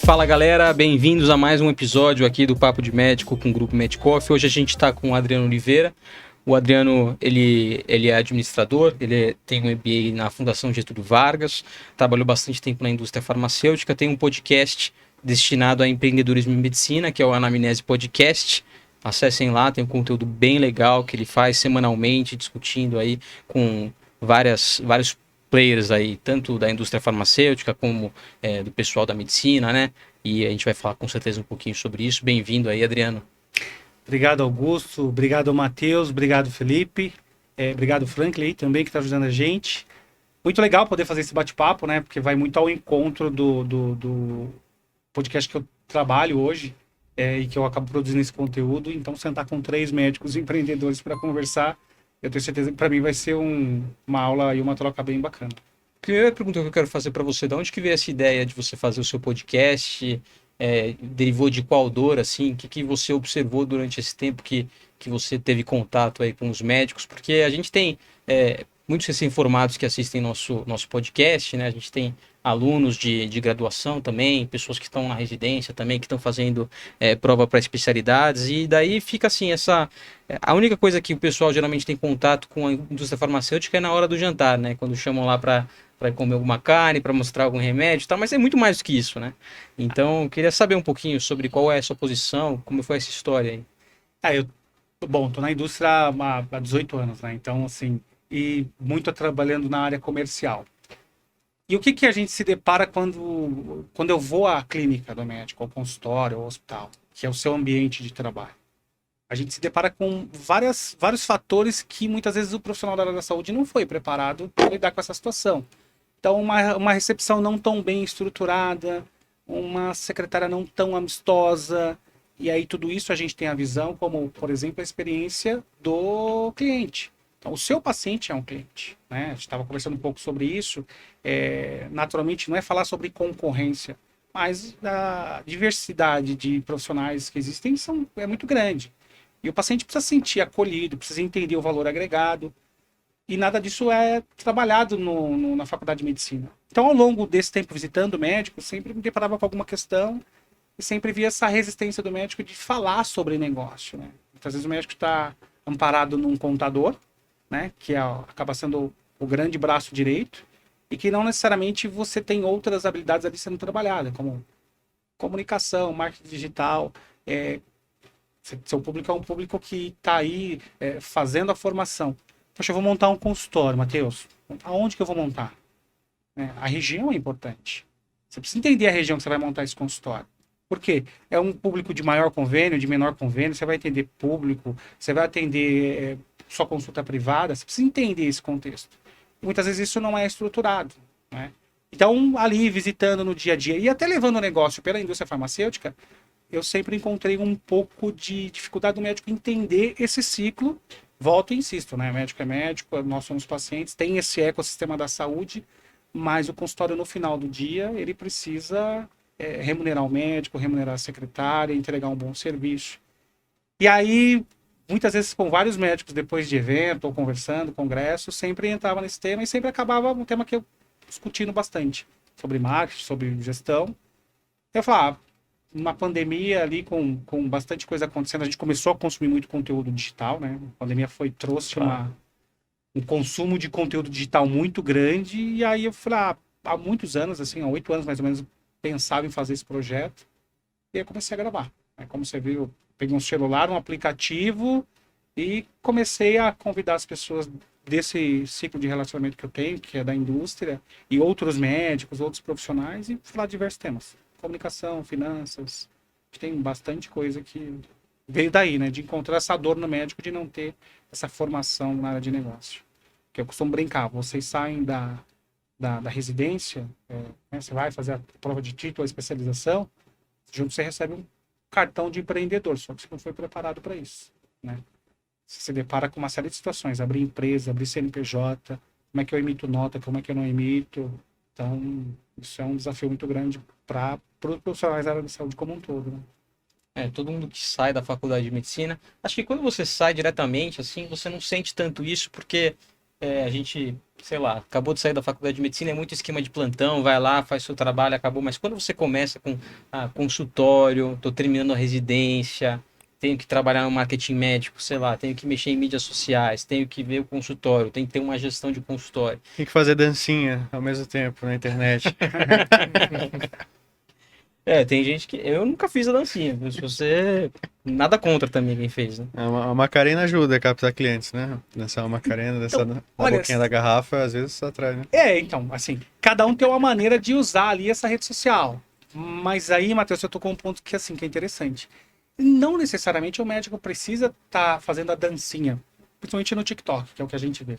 Fala galera, bem-vindos a mais um episódio aqui do Papo de Médico com o Grupo Medicoff. Hoje a gente está com o Adriano Oliveira. O Adriano, ele é administrador, tem um MBA na Fundação Getúlio Vargas, trabalhou bastante tempo na indústria farmacêutica, tem um podcast destinado a empreendedorismo em medicina, que é o Anamnese Podcast. Acessem lá, tem um conteúdo bem legal que ele faz semanalmente, discutindo aí com vários players aí, tanto da indústria farmacêutica como do pessoal da medicina, né? E a gente vai falar com certeza um pouquinho sobre isso. Bem-vindo aí, Adriano. Obrigado, Augusto. Obrigado, Matheus. Obrigado, Felipe. Obrigado, Franklin, também, que está ajudando a gente. Muito legal poder fazer esse bate-papo, né? Porque vai muito ao encontro do podcast que eu trabalho hoje e que eu acabo produzindo esse conteúdo. Então, sentar com 3 médicos empreendedores para conversar, eu tenho certeza que para mim vai ser uma aula e uma troca bem bacana. Primeira pergunta que eu quero fazer para você, de onde que veio essa ideia de você fazer o seu podcast? Derivou de qual dor, assim? O que você observou durante esse tempo que você teve contato aí com os médicos? Porque a gente tem muitos recém-formados que assistem nosso podcast, né? A gente tem alunos de graduação também, pessoas que estão na residência também, que estão fazendo prova para especialidades, e daí fica assim, a única coisa que o pessoal geralmente tem contato com a indústria farmacêutica é na hora do jantar, né? Quando chamam lá para comer alguma carne, para mostrar algum remédio e tal, mas é muito mais do que isso, né? Então, eu queria saber um pouquinho sobre qual é a sua posição, como foi essa história aí. Tô na indústria há 18 anos, né? Então, assim, e muito trabalhando na área comercial. E o que a gente se depara quando eu vou à clínica do médico, ao consultório, ao hospital, que é o seu ambiente de trabalho? A gente se depara com vários fatores que muitas vezes o profissional da área da saúde não foi preparado para lidar com essa situação. Então, uma recepção não tão bem estruturada, uma secretária não tão amistosa, e aí tudo isso a gente tem a visão como, por exemplo, a experiência do cliente. Então, o seu paciente é um cliente, né? A gente estava conversando um pouco sobre isso. Naturalmente, não é falar sobre concorrência, mas a diversidade de profissionais que existem é muito grande. E o paciente precisa se sentir acolhido, precisa entender o valor agregado, e nada disso é trabalhado na faculdade de medicina. Então, ao longo desse tempo visitando o médico, sempre me deparava com alguma questão e sempre via essa resistência do médico de falar sobre negócio, né? Muitas vezes o médico está amparado num contador, né, que acaba sendo o grande braço direito, e que não necessariamente você tem outras habilidades ali sendo trabalhadas, como comunicação, marketing digital. Seu público é um público que está aí fazendo a formação. Poxa, eu vou montar um consultório, Matheus. Aonde que eu vou montar? A região é importante. Você precisa entender a região que você vai montar esse consultório. Por quê? É um público de maior convênio, de menor convênio, você vai atender público, você vai atender sua consulta privada, você precisa entender esse contexto. E muitas vezes isso não é estruturado, né? Então, ali, visitando no dia a dia, e até levando o negócio pela indústria farmacêutica, eu sempre encontrei um pouco de dificuldade do médico entender esse ciclo. Volto e insisto, né? Médico é médico, nós somos pacientes, tem esse ecossistema da saúde, mas o consultório no final do dia, ele precisa remunerar o médico, remunerar a secretária, entregar um bom serviço. E aí, muitas vezes com vários médicos, depois de evento, ou conversando, congresso, sempre entrava nesse tema e sempre acabava um tema que eu discutindo bastante, sobre marketing, sobre gestão. Eu falava, uma pandemia ali com bastante coisa acontecendo, a gente começou a consumir muito conteúdo digital, né? A pandemia trouxe um consumo de conteúdo digital muito grande, e aí eu falei, há muitos anos, assim, há 8 anos mais ou menos, pensava em fazer esse projeto, e aí comecei a gravar. Como você viu, peguei um celular, um aplicativo, e comecei a convidar as pessoas desse ciclo de relacionamento que eu tenho, que é da indústria, e outros médicos, outros profissionais, e falar de diversos temas. Comunicação, finanças, tem bastante coisa que veio daí, né? De encontrar essa dor no médico de não ter essa formação na área de negócio. Que eu costumo brincar, vocês saem da residência, você vai fazer a prova de título, a especialização, junto você recebe um cartão de empreendedor, só que você não foi preparado para isso, né? Você se depara com uma série de situações, abrir empresa, abrir CNPJ, como é que eu emito nota, como é que eu não emito. Então, isso é um desafio muito grande para os profissionais da área da saúde como um todo, né? Todo mundo que sai da faculdade de medicina, acho que quando você sai diretamente, assim, você não sente tanto isso, porque a gente, sei lá, acabou de sair da faculdade de medicina, é muito esquema de plantão, vai lá, faz seu trabalho, acabou. Mas quando você começa com consultório, tô terminando a residência, tenho que trabalhar no marketing médico, sei lá, tenho que mexer em mídias sociais, tenho que ver o consultório, tenho que ter uma gestão de consultório. Tem que fazer dancinha ao mesmo tempo na internet. Tem gente que. Eu nunca fiz a dancinha, mas se você. Nada contra também quem fez, né? A Macarena ajuda a captar clientes, né? Dançar uma Macarena, dançar na olha, boquinha da garrafa, às vezes atrai, né? então, assim, cada um tem uma maneira de usar ali essa rede social. Mas aí, Matheus, eu tô com um ponto que, assim, que é interessante. Não necessariamente o médico precisa estar fazendo a dancinha, principalmente no TikTok, que é o que a gente vê.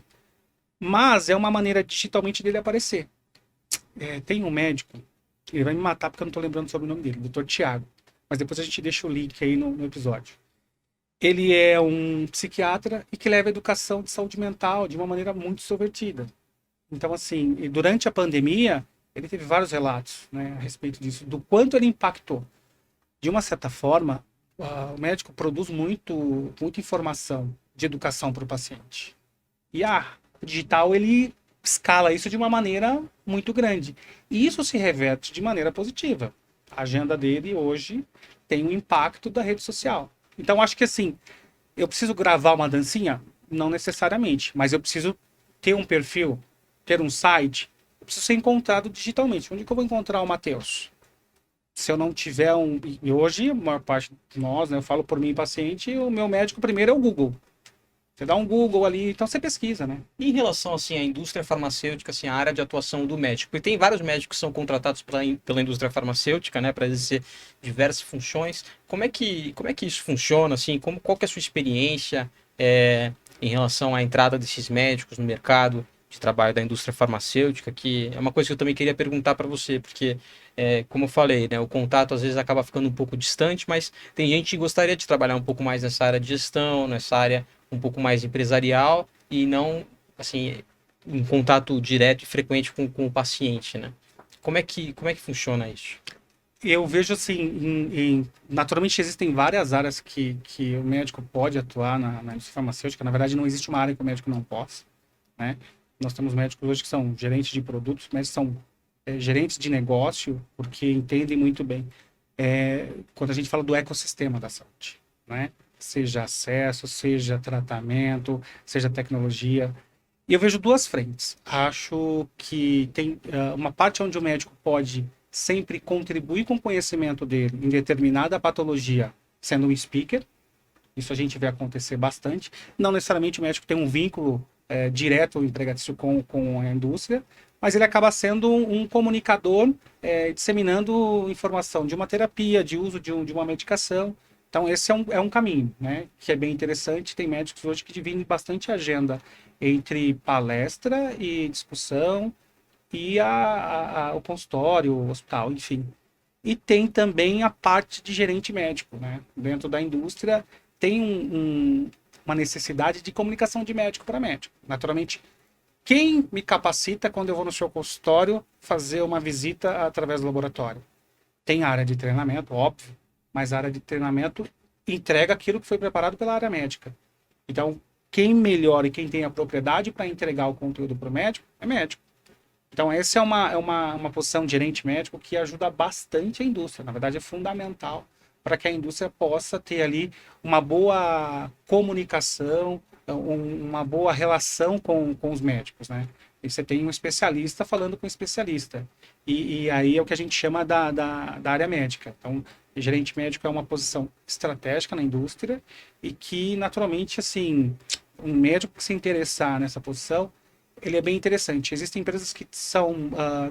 Mas é uma maneira digitalmente dele aparecer. Tem um médico, ele vai me matar porque eu não tô lembrando sobre o nome dele, Dr. Tiago. Mas depois a gente deixa o link aí no episódio. Ele é um psiquiatra e que leva a educação de saúde mental de uma maneira muito extrovertida. Então, assim, e durante a pandemia, ele teve vários relatos, né, a respeito disso, do quanto ele impactou. De uma certa forma, o médico produz muita informação de educação para o paciente. E o digital, ele escala isso de uma maneira muito grande. E isso se reverte de maneira positiva. A agenda dele hoje tem um impacto da rede social. Então, acho que assim, eu preciso gravar uma dancinha? Não necessariamente, mas eu preciso ter um perfil, ter um site, eu preciso ser encontrado digitalmente. Onde que eu vou encontrar o Matheus? Se eu não tiver um... E hoje, a maior parte de nós, né, eu falo por mim, paciente, o meu médico primeiro é o Google. Você dá um Google ali, então você pesquisa, né? E em relação assim à indústria farmacêutica, assim, a área de atuação do médico, porque tem vários médicos que são contratados pela indústria farmacêutica, né, para exercer diversas funções. Como é que isso funciona, assim? Qual que é a sua experiência em relação à entrada desses médicos no mercado de trabalho da indústria farmacêutica? Que é uma coisa que eu também queria perguntar para você, porque como eu falei, né, o contato às vezes acaba ficando um pouco distante, mas tem gente que gostaria de trabalhar um pouco mais nessa área de gestão, nessa área um pouco mais empresarial e não, assim, em contato direto e frequente com o paciente, né? Como é que funciona isso? Eu vejo assim, naturalmente existem várias áreas que o médico pode atuar na indústria farmacêutica. Na verdade, não existe uma área que o médico não possa, né? Nós temos médicos hoje que são gerentes de produtos, mas são gerentes de negócio, porque entendem muito bem quando a gente fala do ecossistema da saúde, né? Seja acesso, seja tratamento, seja tecnologia. E eu vejo duas frentes. Acho que tem uma parte onde o médico pode sempre contribuir com o conhecimento dele em determinada patologia, sendo um speaker. Isso a gente vê acontecer bastante. Não necessariamente o médico tem um vínculo direto empregatício com a indústria, mas ele acaba sendo um comunicador, disseminando informação de uma terapia, de uso de uma medicação. Então, esse é um caminho, né, que é bem interessante. Tem médicos hoje que dividem bastante agenda entre palestra e discussão e o consultório, o hospital, enfim. E tem também a parte de gerente médico, né? Dentro da indústria tem uma necessidade de comunicação de médico para médico. Naturalmente, quem me capacita quando eu vou no seu consultório fazer uma visita através do laboratório? Tem área de treinamento, óbvio, mas a área de treinamento entrega aquilo que foi preparado pela área médica. Então, quem melhora e quem tem a propriedade para entregar o conteúdo para o médico é médico. Então, essa é uma posição de gerente médico que ajuda bastante a indústria. Na verdade, é fundamental para que a indústria possa ter ali uma boa comunicação, uma boa relação com os médicos, né? E você tem um especialista falando com um especialista. E aí é o que a gente chama da área médica. Então, gerente médico é uma posição estratégica na indústria e que, naturalmente, assim, um médico que se interessar nessa posição, ele é bem interessante. Existem empresas que são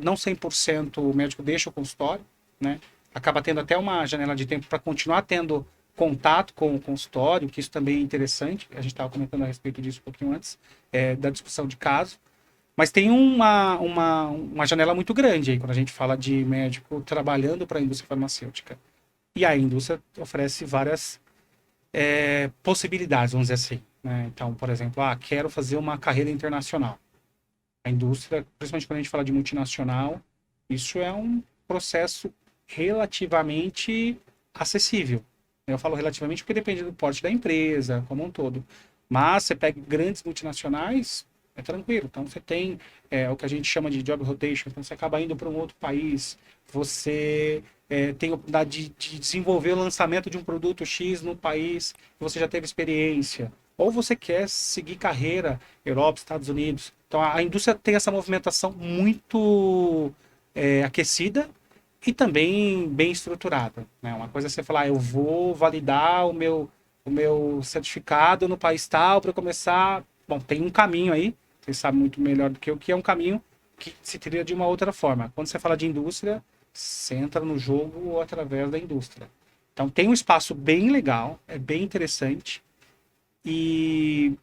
não 100% o médico deixa o consultório, né? Acaba tendo até uma janela de tempo para continuar tendo contato com o consultório, que isso também é interessante. A gente estava comentando a respeito disso um pouquinho antes, da discussão de caso. Mas tem uma janela muito grande aí, quando a gente fala de médico trabalhando para a indústria farmacêutica. E a indústria oferece várias possibilidades, vamos dizer assim, né? Então, por exemplo, quero fazer uma carreira internacional. A indústria, principalmente quando a gente fala de multinacional, isso é um processo relativamente acessível. Eu falo relativamente porque depende do porte da empresa, como um todo. Mas você pega grandes multinacionais, É tranquilo. Então você tem o que a gente chama de job rotation. Então você acaba indo para um outro país. Você tem a oportunidade de desenvolver o lançamento de um produto X no país que você já teve experiência. Ou você quer seguir carreira, Europa, Estados Unidos. Então a indústria tem essa movimentação muito aquecida e também bem estruturada, né? Uma coisa é você falar, eu vou validar o meu certificado no país tal para começar. Bom, tem um caminho aí, você sabe muito melhor do que eu, que é um caminho que se trilha de uma outra forma. Quando você fala de indústria, você entra no jogo através da indústria. Então tem um espaço bem legal, é bem interessante. E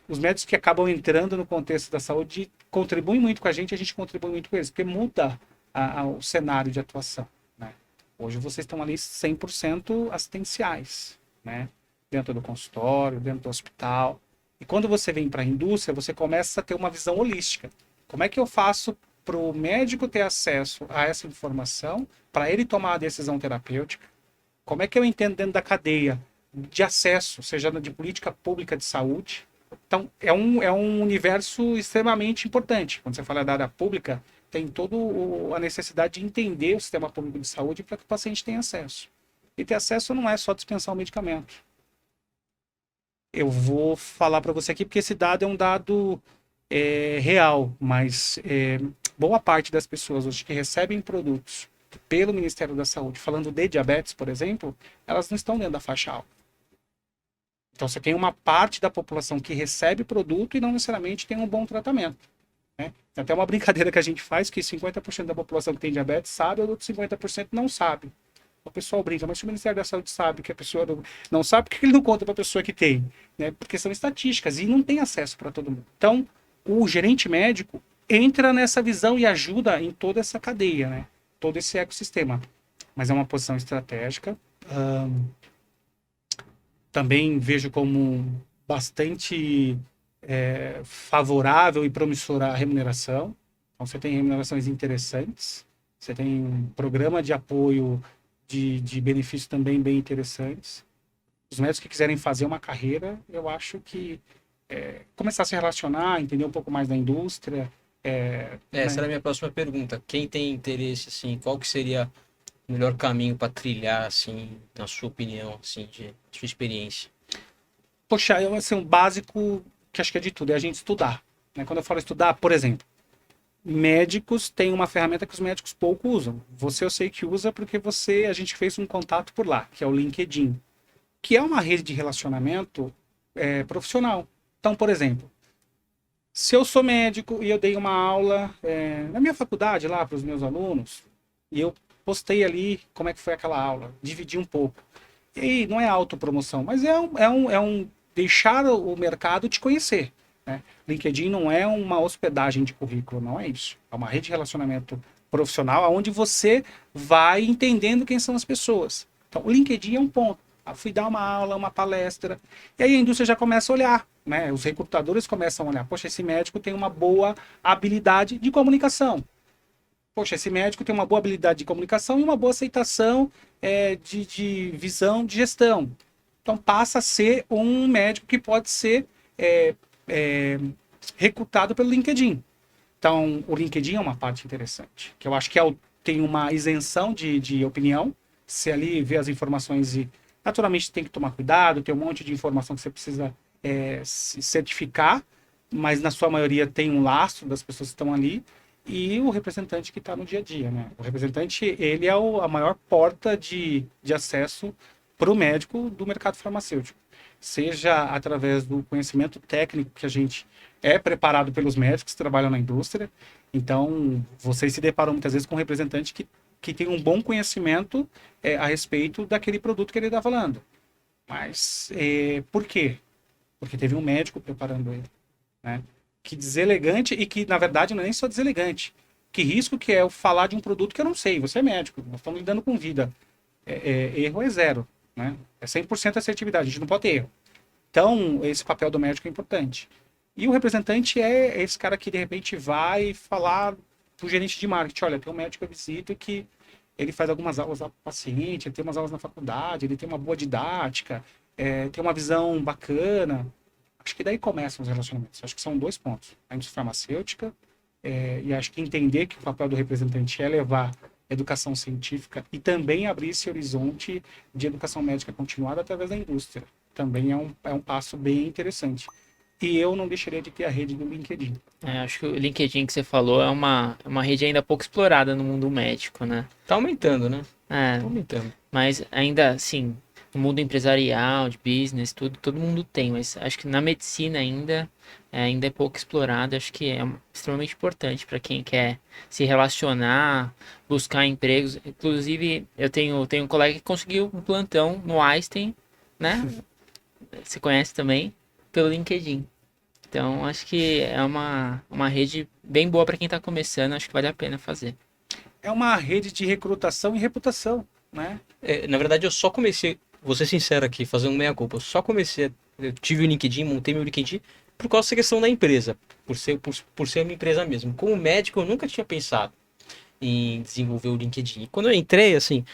os médicos que acabam entrando no contexto da saúde contribuem muito com a gente contribui muito com eles, porque muda o cenário de atuação, né? Hoje vocês estão ali 100% assistenciais, né? Dentro do consultório, dentro do hospital. E quando você vem para a indústria, você começa a ter uma visão holística. Como é que eu faço para o médico ter acesso a essa informação, para ele tomar a decisão terapêutica? Como é que eu entendo dentro da cadeia de acesso, seja de política pública de saúde? Então, é um universo extremamente importante. Quando você fala da área pública, tem toda a necessidade de entender o sistema público de saúde para que o paciente tenha acesso. E ter acesso não é só dispensar o medicamento. Eu vou falar para você aqui porque esse dado é um dado real, mas boa parte das pessoas hoje que recebem produtos pelo Ministério da Saúde, falando de diabetes, por exemplo, elas não estão dentro da faixa alta. Então você tem uma parte da população que recebe produto e não necessariamente tem um bom tratamento, né? Tem até uma brincadeira que a gente faz que 50% da população que tem diabetes sabe, ou outros 50% não sabe. O pessoal brinca, mas se o Ministério da Saúde sabe que a pessoa não sabe, por que ele não conta para a pessoa que tem? Né? Porque são estatísticas e não tem acesso para todo mundo. Então, o gerente médico entra nessa visão e ajuda em toda essa cadeia, né? Todo esse ecossistema. Mas é uma posição estratégica. Também vejo como bastante favorável e promissora a remuneração. Então, você tem remunerações interessantes. Você tem um programa de apoio de benefícios também bem interessantes. Os médicos que quiserem fazer uma carreira, eu acho que começar a se relacionar, entender um pouco mais da indústria. Essa era a minha próxima pergunta. Quem tem interesse, assim, qual que seria o melhor caminho para trilhar, assim, na sua opinião, assim, de sua experiência? Poxa, assim, um básico que acho que é de tudo, é a gente estudar, né? Quando eu falo estudar, por exemplo, médicos têm uma ferramenta que os médicos pouco usam. Você eu sei que usa porque a gente fez um contato por lá, que é o LinkedIn, que é uma rede de relacionamento profissional. Então, por exemplo, se eu sou médico e eu dei uma aula na minha faculdade lá para os meus alunos, e eu postei ali como é que foi aquela aula, dividi um pouco. E aí, não é autopromoção, mas é um deixar o mercado te conhecer, né? LinkedIn não é uma hospedagem de currículo, não é isso. É uma rede de relacionamento profissional onde você vai entendendo quem são as pessoas. Então, o LinkedIn é um ponto. Eu fui dar uma aula, uma palestra, e aí a indústria já começa a olhar, né? Os recrutadores começam a olhar. Poxa, esse médico tem uma boa habilidade de comunicação. Poxa, esse médico tem uma boa habilidade de comunicação e uma boa aceitação de visão de gestão. Então passa a ser um médico que pode ser recrutado pelo LinkedIn. Então o LinkedIn é uma parte interessante, que eu acho que tem uma isenção de opinião. Você ali vê as informações e naturalmente tem que tomar cuidado, tem um monte de informação que você precisa se certificar, mas na sua maioria tem um lastro das pessoas que estão ali. E o representante que está no dia a dia, né? O representante, ele é a maior porta de acesso para o médico do mercado farmacêutico. Seja através do conhecimento técnico que a gente é preparado pelos médicos que trabalham na indústria. Então, vocês se deparam muitas vezes com um representante que tem um bom conhecimento a respeito daquele produto que ele está falando. Mas, por quê? Porque teve um médico preparando ele, né? Que deselegante e que, na verdade, não é nem só deselegante. Que risco que é eu falar de um produto que eu não sei. Você é médico, nós estamos lidando com vida. Erro é zero, né? É 100% assertividade, a gente não pode ter erro. Então, esse papel do médico é importante. E o representante é esse cara que, de repente, vai falar para o gerente de marketing, olha, tem um médico que eu visito que ele faz algumas aulas para o paciente, ele tem umas aulas na faculdade, ele tem uma boa didática, tem uma visão bacana. Acho que daí começam os relacionamentos. Acho que são 2 pontos. A indústria farmacêutica, e acho que entender que o papel do representante é levar educação científica e também abrir esse horizonte de educação médica continuada através da indústria. Também é um passo bem interessante. E eu não deixaria de ter a rede do LinkedIn. Acho que o LinkedIn que você falou é uma rede ainda pouco explorada no mundo médico, né? Tá aumentando, né? É, Tá aumentando. mas ainda assim, no mundo empresarial, de business, tudo, todo mundo tem, mas acho que na medicina ainda é pouco explorado. Acho que é extremamente importante para quem quer se relacionar, buscar empregos. Inclusive, eu tenho um colega que conseguiu um plantão no Einstein, né? Você conhece também, pelo LinkedIn. Então, acho que é uma rede bem boa para quem está começando. Acho que vale a pena fazer. É uma rede de recrutação e reputação, né? Na verdade, eu só comecei, vou ser sincero aqui, fazer um meia-culpa. Eu tive o LinkedIn, montei meu LinkedIn por causa dessa questão da empresa, por ser uma empresa mesmo. Como médico, eu nunca tinha pensado em desenvolver o LinkedIn. E quando eu entrei, assim,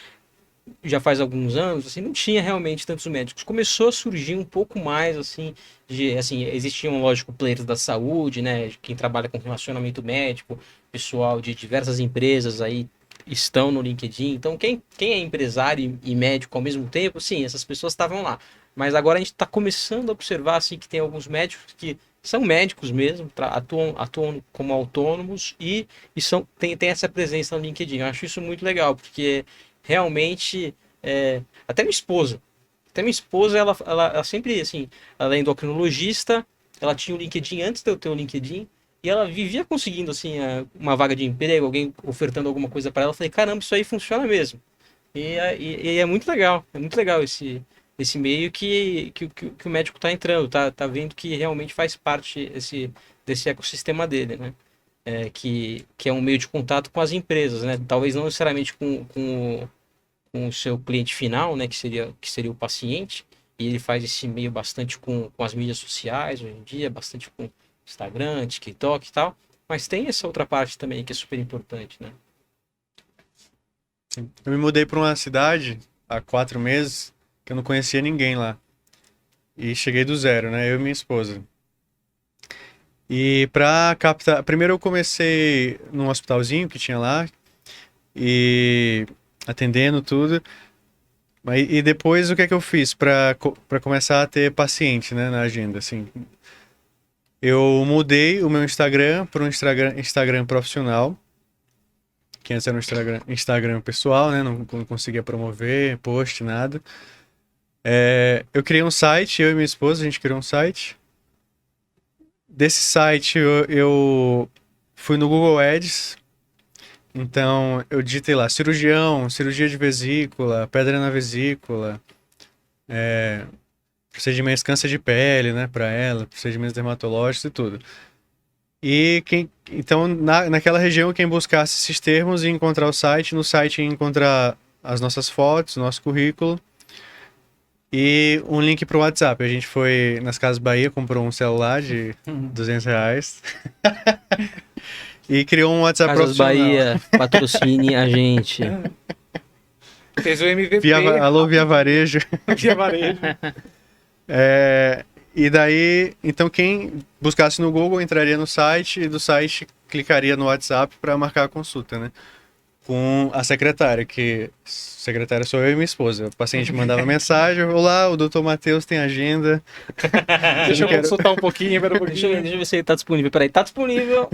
já faz alguns anos, assim, não tinha realmente tantos médicos. Começou a surgir um pouco mais, assim, existiam, lógico, players da saúde, né, quem trabalha com relacionamento médico, pessoal de diversas empresas aí estão no LinkedIn. Então, quem é empresário e médico ao mesmo tempo, sim, essas pessoas estavam lá. Mas agora a gente está começando a observar, assim, que tem alguns médicos que são médicos mesmo, atuam como autônomos e tem essa presença no LinkedIn. Eu acho isso muito legal, porque realmente, até minha esposa, ela sempre, assim, ela é endocrinologista, ela tinha o LinkedIn antes de eu ter o LinkedIn, e ela vivia conseguindo, assim, uma vaga de emprego, alguém ofertando alguma coisa para ela. Eu falei, caramba, isso aí funciona mesmo. E é muito legal esse meio que o médico está entrando, tá vendo que realmente faz parte desse ecossistema dele, né? Que é um meio de contato com as empresas, né? Talvez não necessariamente com o seu cliente final, né? Que seria o paciente. E ele faz esse meio bastante com as mídias sociais hoje em dia, bastante com Instagram, TikTok e tal. Mas tem essa outra parte também que é super importante, né? Sim. Eu me mudei para uma cidade há 4 meses que eu não conhecia ninguém lá. E cheguei do zero, né? Eu e minha esposa. E pra captar. Primeiro eu comecei num hospitalzinho que tinha lá e atendendo tudo. E depois o que é que eu fiz pra começar a ter paciente, né, na agenda, assim. Eu mudei o meu Instagram para um Instagram profissional, que antes era um Instagram pessoal, né, não conseguia promover, post, nada. Eu criei um site, eu e minha esposa, a gente criou um site. Desse site eu fui no Google Ads, então eu digitei lá cirurgia de vesícula, pedra na vesícula, procedimentos câncer de pele, né, para ela, procedimentos dermatológicos e tudo. E então naquela região quem buscasse esses termos ia encontrar o site, no site ia encontrar as nossas fotos, nosso currículo e um link para o WhatsApp. A gente foi nas Casas Bahia, comprou um celular de R$200 e criou um WhatsApp Casas profissional. Bahia, patrocine a gente. Fez o MVP. Alô, Via Varejo. Via Varejo. E daí, então quem buscasse no Google entraria no site e do site clicaria no WhatsApp para marcar a consulta, né? Com a secretária, que secretária sou eu e minha esposa. O paciente mandava mensagem: olá, o Dr. Matheus tem agenda. Deixa eu soltar um pouquinho, espera um Deixa eu pouquinho. ver se ele tá disponível. Peraí, tá disponível.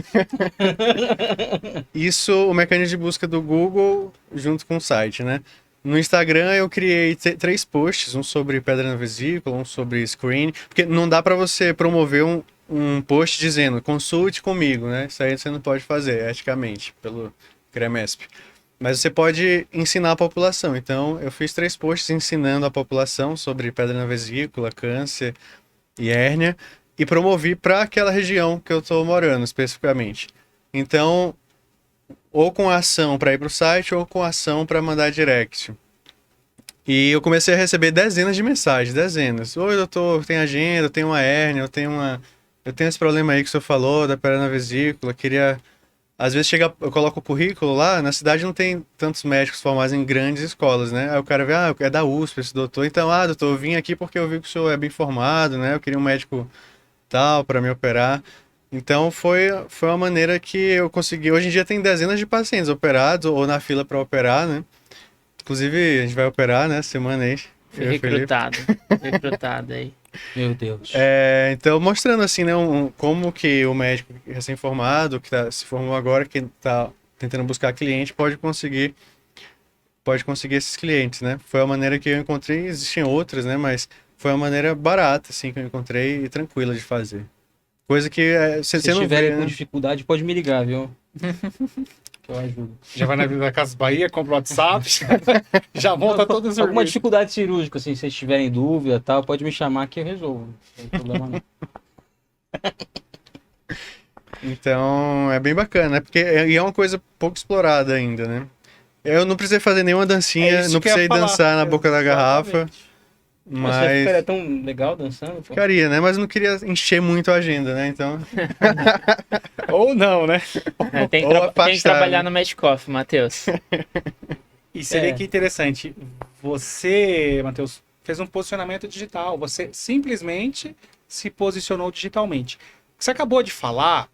Isso, o mecanismo de busca do Google junto com o site, né? No Instagram eu criei 3 posts, um sobre pedra na vesícula, um sobre screen, porque não dá para você promover um post dizendo consulte comigo, né? Isso aí você não pode fazer eticamente pelo CREMESP. Mas você pode ensinar a população. Então eu fiz 3 posts ensinando a população sobre pedra na vesícula, câncer e hérnia e promovi para aquela região que eu estou morando especificamente. Então, ou com ação para ir para o site, ou com ação para mandar direct. E eu comecei a receber dezenas de mensagens, dezenas. Oi, doutor, tem agenda, eu tenho uma hérnia, eu tenho esse problema aí que o senhor falou, da pedra na vesícula, queria... Às vezes eu coloco o currículo lá, na cidade não tem tantos médicos formados em grandes escolas, né? Aí o cara vê, é da USP esse doutor. Então, doutor, eu vim aqui porque eu vi que o senhor é bem formado, né? Eu queria um médico tal, para me operar. Então foi uma maneira que eu consegui. Hoje em dia tem dezenas de pacientes operados ou na fila para operar, né? Inclusive, a gente vai operar, né, semana aí. Fui eu e o Felipe. recrutado aí. Meu Deus. Então, mostrando assim, né, como que o médico recém-formado, que se formou agora, que tá tentando buscar cliente, pode conseguir esses clientes, né? Foi a maneira que eu encontrei, existem outras, né, mas foi uma maneira barata, assim, que eu encontrei e tranquila de fazer. Coisa que Se você não tiverem vê, com né? dificuldade, pode me ligar, viu? Que eu ajudo. Já vai na Vida da Casas Bahia, compra o WhatsApp, já monta todo o Alguma serviço. dificuldade cirúrgica, assim, se vocês tiverem dúvida e tal, pode me chamar que eu resolvo. Não tem problema não. Então, é bem bacana, né? Porque e é uma coisa pouco explorada ainda, né? Eu não precisei fazer nenhuma É dancinha, isso não que eu ia precisei falar. dançar na boca da garrafa, Exatamente. Mas você mas ficaria tão legal dançando, pô. ficaria, né? Mas eu não queria encher muito a agenda, né? Então, Ou não, né? Tem, Ou tem que afastar, trabalhar né? no Match Coffee, Matheus. E você vê É. que interessante. Você, Matheus, fez um posicionamento digital. Você simplesmente se posicionou digitalmente. Você acabou de falar,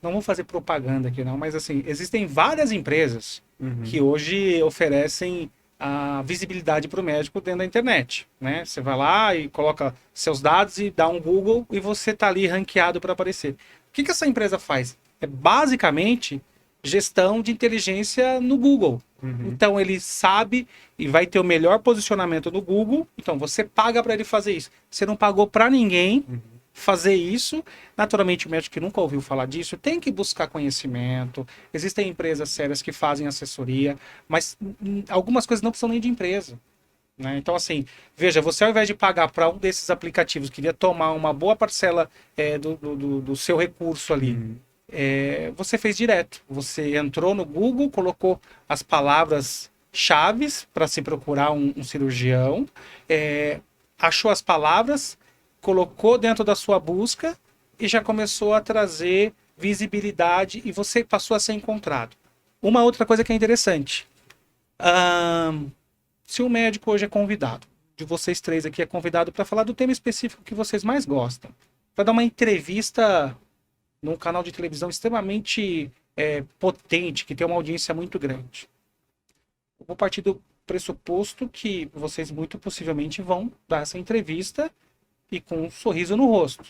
não vou fazer propaganda aqui não, mas assim, existem várias empresas que hoje oferecem a visibilidade para o médico dentro da internet, né? Você vai lá e coloca seus dados e dá um Google e você tá ali ranqueado para aparecer. O que que essa empresa faz? É basicamente gestão de inteligência no Google. Então ele sabe e vai ter o melhor posicionamento no Google. Então você paga para ele fazer isso. Você não pagou para ninguém fazer isso. Naturalmente, o médico que nunca ouviu falar disso tem que buscar conhecimento. Existem empresas sérias que fazem assessoria, mas algumas coisas não precisam nem de empresa. Né? Então, assim, veja, você ao invés de pagar para um desses aplicativos, queria tomar uma boa parcela do seu recurso ali. Você fez direto. Você entrou no Google, colocou as palavras-chaves para se procurar um cirurgião, achou as palavras, colocou dentro da sua busca e já começou a trazer visibilidade e você passou a ser encontrado. Uma outra coisa que é interessante. Se o médico hoje é convidado, de vocês três aqui é convidado para falar do tema específico que vocês mais gostam, para dar uma entrevista num canal de televisão extremamente potente, que tem uma audiência muito grande. Eu vou partir do pressuposto que vocês muito possivelmente vão dar essa entrevista e com um sorriso no rosto,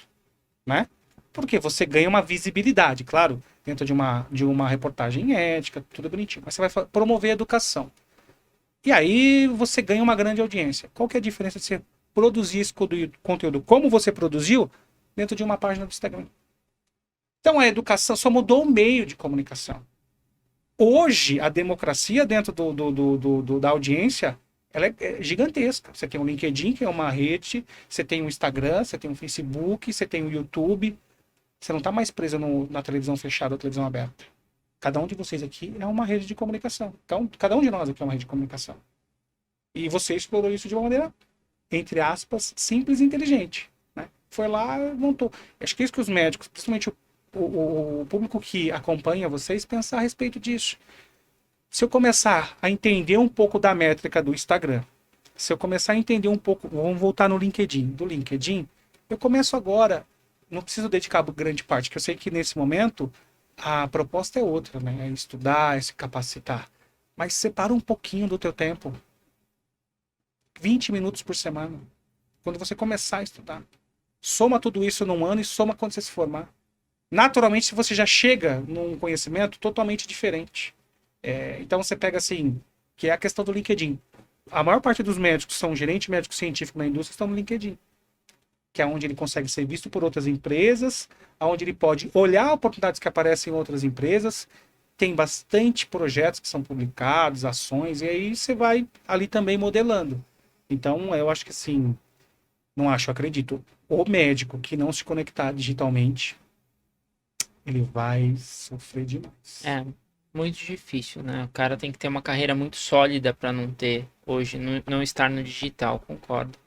né? Porque você ganha uma visibilidade, claro, dentro de uma reportagem ética, tudo bonitinho, mas você vai promover a educação. E aí você ganha uma grande audiência. Qual que é a diferença de você produzir esse conteúdo como você produziu dentro de uma página do Instagram? Então a educação só mudou o meio de comunicação. Hoje, a democracia dentro da audiência ela é gigantesca. Você tem o LinkedIn, que é uma rede, você tem o Instagram, você tem o Facebook, você tem o YouTube. Você não está mais preso na televisão fechada ou televisão aberta. Cada um de vocês aqui é uma rede de comunicação. Então, cada um de nós aqui é uma rede de comunicação. E você explorou isso de uma maneira, entre aspas, simples e inteligente. Né? Foi lá e montou. Acho que é isso que os médicos, principalmente o público que acompanha vocês, pensar a respeito disso. Se eu começar a entender um pouco da métrica do Instagram, se eu começar a entender um pouco, vamos voltar no LinkedIn. Do LinkedIn, eu começo agora, não preciso dedicar grande parte, que eu sei que nesse momento a proposta é outra, né? É estudar, é se capacitar. Mas separa um pouquinho do teu tempo. 20 minutos por semana. Quando você começar a estudar. Soma tudo isso num ano e soma quando você se formar. Naturalmente, você já chega num conhecimento totalmente diferente. Então você pega assim, que é a questão do LinkedIn. A maior parte dos médicos que são gerente médico científico na indústria estão no LinkedIn. Que é onde ele consegue ser visto por outras empresas, onde ele pode olhar oportunidades que aparecem em outras empresas. Tem bastante projetos que são publicados, ações, e aí você vai ali também modelando. Então, eu acho que assim, não acho, acredito, o médico que não se conectar digitalmente, ele vai sofrer demais. É muito difícil, né? O cara tem que ter uma carreira muito sólida para não ter hoje, não estar no digital, concordo.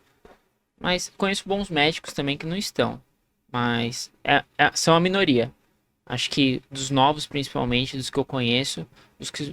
Mas conheço bons médicos também que não estão. Mas são a minoria. Acho que dos novos, principalmente, dos que eu conheço,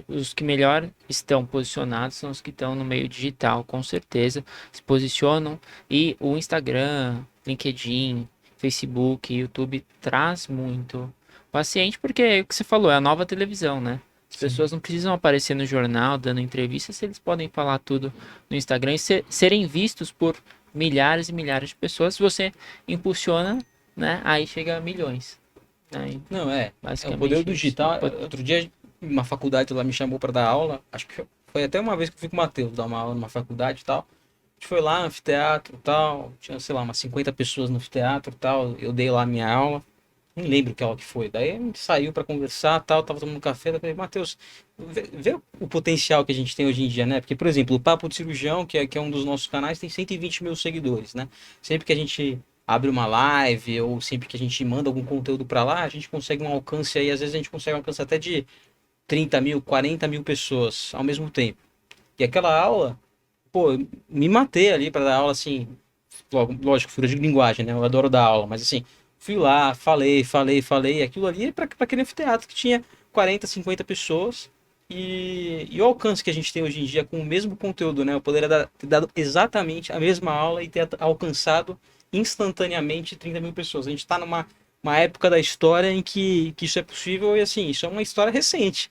os que melhor estão posicionados são os que estão no meio digital, com certeza. Se posicionam. E o Instagram, LinkedIn, Facebook, YouTube traz muito paciente, porque é o que você falou, é a nova televisão, né? As pessoas não precisam aparecer no jornal dando entrevista, se eles podem falar tudo no Instagram e serem vistos por milhares e milhares de pessoas. Se você impulsiona, né? Aí chega a milhões. Né? Não, é o Basicamente poder do isso. digital. Outro dia, uma faculdade lá me chamou para dar aula. Acho que foi até uma vez que eu fui com o Matheus dar uma aula numa faculdade e tal. A gente foi lá no anfiteatro e tal. Tinha, sei lá, umas 50 pessoas no anfiteatro e tal. Eu dei lá a minha aula. Nem lembro que aula que foi. Daí a gente saiu para conversar e tal. Tava tomando café. Daí eu falei, Matheus, vê o potencial que a gente tem hoje em dia, né? Porque, por exemplo, o Papo de Cirurgião, que é um dos nossos canais, tem 120 mil seguidores, né? Sempre que a gente abre uma live ou sempre que a gente manda algum conteúdo para lá, a gente consegue um alcance aí. Às vezes a gente consegue um alcance até de 30 mil, 40 mil pessoas ao mesmo tempo. E aquela aula, pô, eu me matei ali para dar aula assim. Lógico, fura de linguagem, né? Eu adoro dar aula, mas assim, fui lá, falei. Aquilo ali é para aquele anfiteatro que tinha 40, 50 pessoas. E o alcance que a gente tem hoje em dia com o mesmo conteúdo, né? Eu poderia ter dado exatamente a mesma aula e ter alcançado instantaneamente 30 mil pessoas. A gente está numa uma época da história em que isso é possível e assim, isso é uma história recente.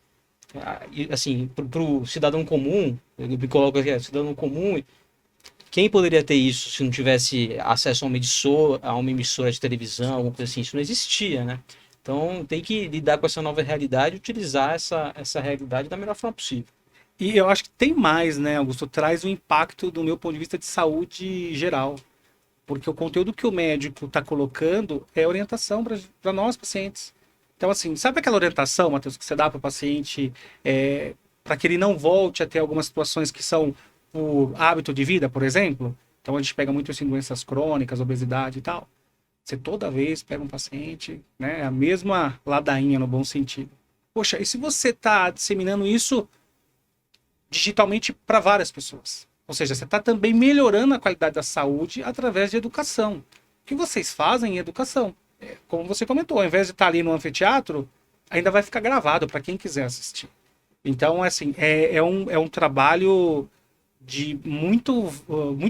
E, assim, para o cidadão comum, eu me coloco aqui, cidadão comum, quem poderia ter isso se não tivesse acesso a uma emissora de televisão, alguma coisa assim? Isso não existia, né? Então tem que lidar com essa nova realidade e utilizar essa realidade da melhor forma possível. E eu acho que tem mais, né, Augusto? Traz o impacto do meu ponto de vista de saúde geral. Porque o conteúdo que o médico está colocando é orientação para nós, pacientes. Então, assim, sabe aquela orientação, Matheus, que você dá para o paciente para que ele não volte a ter algumas situações que são por hábito de vida, por exemplo? Então, a gente pega muito assim, doenças crônicas, obesidade e tal. Você toda vez pega um paciente, né, a mesma ladainha no bom sentido. Poxa, e se você está disseminando isso digitalmente para várias pessoas? Ou seja, você está também melhorando a qualidade da saúde através de educação. O que vocês fazem em educação? Como você comentou, ao invés de estar ali no anfiteatro, ainda vai ficar gravado para quem quiser assistir. Então, assim, é um trabalho de muito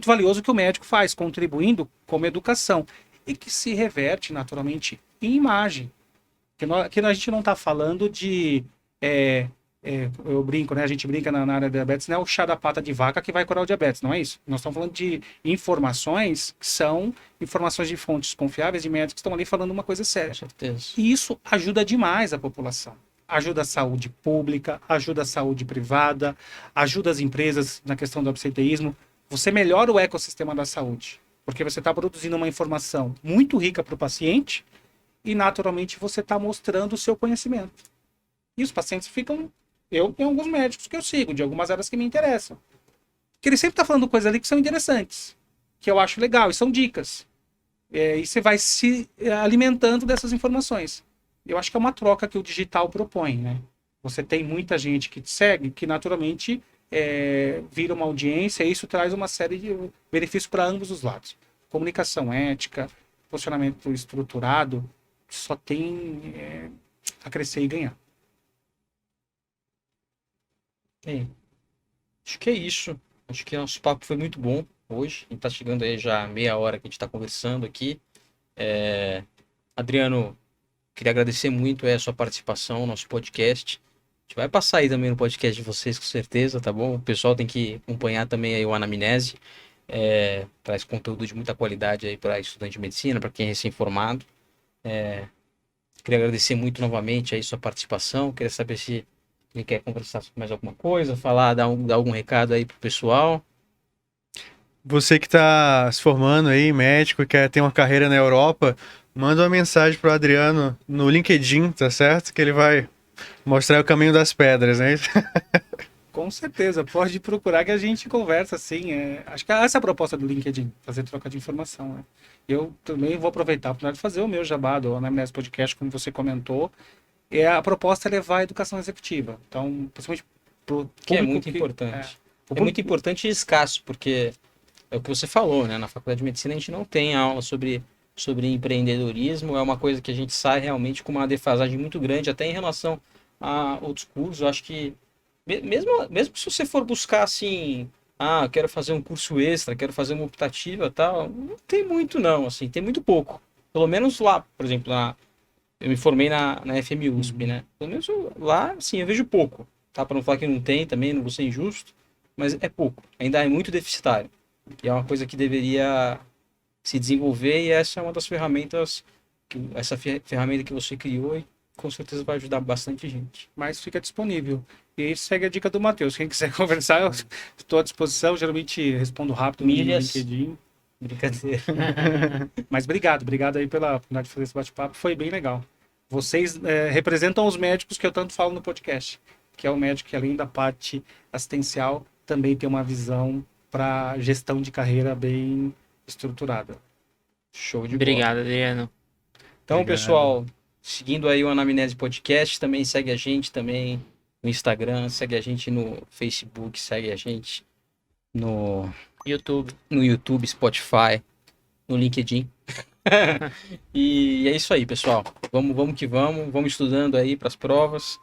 valioso que o médico faz, contribuindo como educação. E que se reverte naturalmente em imagem. Que a gente não está falando de... eu brinco, né? A gente brinca na área da diabetes, não é o chá da pata de vaca que vai curar o diabetes, não é isso. Nós estamos falando de informações que são informações de fontes confiáveis, de médicos que estão ali falando uma coisa séria. Com certeza. E isso ajuda demais a população. Ajuda a saúde pública, ajuda a saúde privada, ajuda as empresas na questão do absenteísmo. Você melhora o ecossistema da saúde, porque você está produzindo uma informação muito rica para o paciente e, naturalmente, você está mostrando o seu conhecimento. E os pacientes ficam... Eu tenho alguns médicos que eu sigo, de algumas áreas que me interessam. Que ele sempre está falando coisas ali que são interessantes, que eu acho legal, e são dicas. E você vai se alimentando dessas informações. Eu acho que é uma troca que o digital propõe, né? Você tem muita gente que te segue, que naturalmente vira uma audiência, e isso traz uma série de benefícios para ambos os lados. Comunicação ética, posicionamento estruturado, só tem a crescer e ganhar. Bem, acho que é isso. Acho que nosso papo foi muito bom hoje. A gente tá chegando aí já a meia hora que a gente tá conversando aqui. Adriano, queria agradecer muito a sua participação no nosso podcast. A gente vai passar aí também no podcast de vocês, com certeza, tá bom? O pessoal tem que acompanhar também aí o Anamnese. Traz conteúdo de muita qualidade aí para estudante de medicina, para quem é recém-formado. Queria agradecer muito novamente aí sua participação. Queria saber se ele quer conversar sobre mais alguma coisa, dar algum recado aí pro pessoal. Você que está se formando aí, médico, e quer ter uma carreira na Europa, manda uma mensagem pro Adriano no LinkedIn, tá certo? Que ele vai mostrar o caminho das pedras, né? Com certeza, pode procurar que a gente conversa, assim. Acho que essa é a proposta do LinkedIn, fazer troca de informação, né? Eu também vou aproveitar para fazer o meu jabá do Anamnese Podcast, como você comentou. A proposta é levar a educação executiva. Então, principalmente pro público que é muito importante. É muito importante e escasso, porque é o que você falou, né? Na faculdade de medicina a gente não tem aula sobre empreendedorismo. É uma coisa que a gente sai realmente com uma defasagem muito grande, até em relação a outros cursos. Eu acho que, mesmo se você for buscar, assim, ah, eu quero fazer um curso extra, quero fazer uma optativa, tal. Não tem muito não, assim, tem muito pouco. Pelo menos lá, por exemplo, eu me formei na FMUSP, né? Pelo menos lá, sim, eu vejo pouco, tá? Para não falar que não tem também, não vou ser injusto, mas é pouco, ainda é muito deficitário. E é uma coisa que deveria se desenvolver e essa é uma das ferramentas, ferramenta que você criou e com certeza vai ajudar bastante gente. Mas fica disponível. E aí segue a dica do Matheus. Quem quiser conversar, eu estou à disposição. Geralmente respondo rápido no Milhas. LinkedIn. Brincadeira. Mas obrigado aí pela oportunidade de fazer esse bate-papo. Foi bem legal. Vocês representam os médicos que eu tanto falo no podcast, que é o médico que, além da parte assistencial, também tem uma visão para gestão de carreira bem estruturada. Show de bola. Obrigado, Adriano. Então, Obrigado. pessoal, seguindo aí o Anamnese Podcast, também segue a gente também no Instagram, segue a gente no Facebook, segue a gente no YouTube, Spotify, no LinkedIn. E é isso aí, pessoal. Vamos que vamos estudando aí para as provas.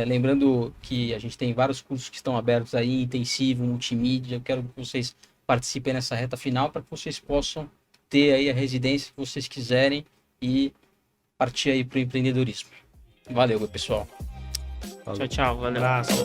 Lembrando que a gente tem vários cursos que estão abertos aí, intensivo, multimídia. Eu quero que vocês participem nessa reta final para que vocês possam ter aí a residência que vocês quiserem e partir aí para o empreendedorismo. Valeu, pessoal. Tchau, tchau. Um Valeu. abraço.